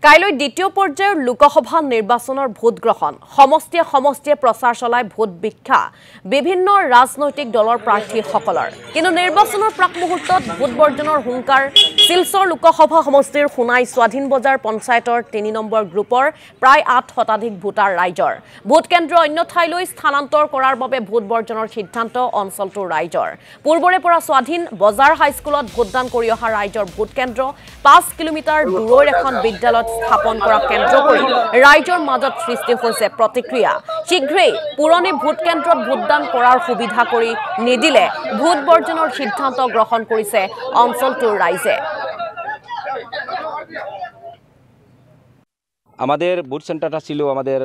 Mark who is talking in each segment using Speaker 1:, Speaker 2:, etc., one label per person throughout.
Speaker 1: কাইলৈ দ্বিতীয় পৰ্যায়ৰ লোকসভা নিৰ্বাচনৰ ভোট গ্ৰহণ সমষ্টিয়ে সমষ্টিয়ে প্ৰচাৰ চলাই ভোট ভিক্ষা বিভিন্ন ৰাজনৈতিক দলৰ প্ৰাৰ্থীসকলৰ কিন্তু নিৰ্বাচনৰ প্ৰাক মুহূৰ্তত ভোট বৰ্জনৰ হুংকাৰ শিলচৰ লোকসভা সমষ্টিৰ সোণাই স্বাধীন বজাৰ পঞ্চায়তৰ ৩ নম্বৰ গ্ৰুপৰ প্ৰায় ৮ ভোটাৰ ৰাইজৰ ভোট কেন্দ্ৰ অন্য ঠাইলৈ স্থানান্তৰ কৰাৰ বাবে ভোট বৰ্জনৰ সিদ্ধান্ত অঞ্চলটোৰ ৰাইজৰ পূৰ্বৰে পৰা স্বাধীন বজাৰ হাইস্কুলত ভোটদান কৰি অহা ৰাইজৰ ভোট কেন্দ্ৰ ৫ কিলোমিটাৰ দূৰৰ এখন বিদ্যালয়ত স্থাপন কৰা কেন্দ্ৰ কৰি ৰাইজৰ মাজত সৃষ্টি হৈছে প্ৰতিক্ৰিয়া শীঘ্ৰেই পুৰণি ভোট কেন্দ্ৰত ভোটদান কৰাৰ সুবিধা কৰি নিদিলে ভোট বৰ্জনৰ সিদ্ধান্ত গ্ৰহণ কৰিছে অঞ্চলটোৰ রাইজে
Speaker 2: আমাদের বুথ সেন্টারটা ছিল আমাদের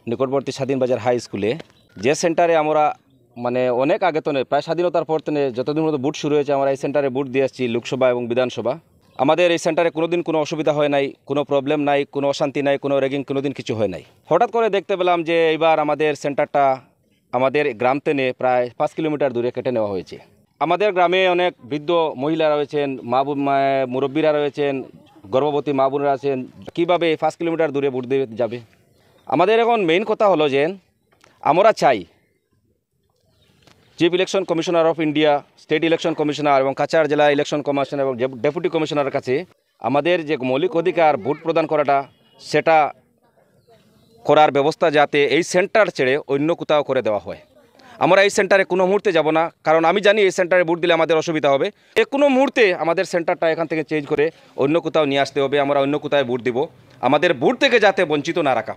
Speaker 2: নিকটবর্তী স্বাধীন বাজার হাই স্কুলে যে সেন্টারে আমরা মানে অনেক আগে তো প্রায় স্বাধীনতার পর থেকে যতদিন মতো বুথ শুরু হয়েছে আমরা এই সেন্টারে বুথ দিয়ে আসছি লোকসভা এবং বিধানসভা আমাদের এই সেন্টারে কোনোদিন কোনো অসুবিধা হয় নাই কোনো প্রবলেম নাই কোনো অশান্তি নাই কোনো র্যাগিং কোনোদিন কিছু হয় নাই হঠাৎ করে দেখতে পেলাম যে এইবার আমাদের সেন্টারটা আমাদের গ্রাম থেকে প্রায় 5 কিলোমিটার দূরে কেটে নেওয়া হয়েছে আমাদের গ্রামে অনেক বৃদ্ধ মহিলা রয়েছেন মুরব্বীরা রয়েছেন গর্ভবতী মা বোনেরা আছেন কীভাবে 5 কিলোমিটার দূরে ভোট দিয়ে যাবে আমাদের এখন মেইন কথা হলো যে আমরা চাই chief election commissioner of India state election commissioner এবং কাছাড় জেলা ইলেকশন কমিশনার এবং ডেপুটি কমিশনারের কাছে আমাদের যে মৌলিক অধিকার ভোট প্রদান করাটা সেটা করার ব্যবস্থা যাতে এই সেন্টার ছেড়ে অন্য কোথাও করে দেওয়া হয় আমরা এই সেন্টারে কোনো মুহূর্তে যাব না কারণ আমি জানি এই সেন্টারে ভোট দিলে আমাদের অসুবিধা হবে কোনো মুহূর্তে আমাদের সেন্টারটা এখান থেকে চেঞ্জ করে অন্য কোথাও নিয়ে আসতে হবে আমরা অন্য কোথায় ভোট দেব আমাদের ভোট থেকে যাতে বঞ্চিত না রাখা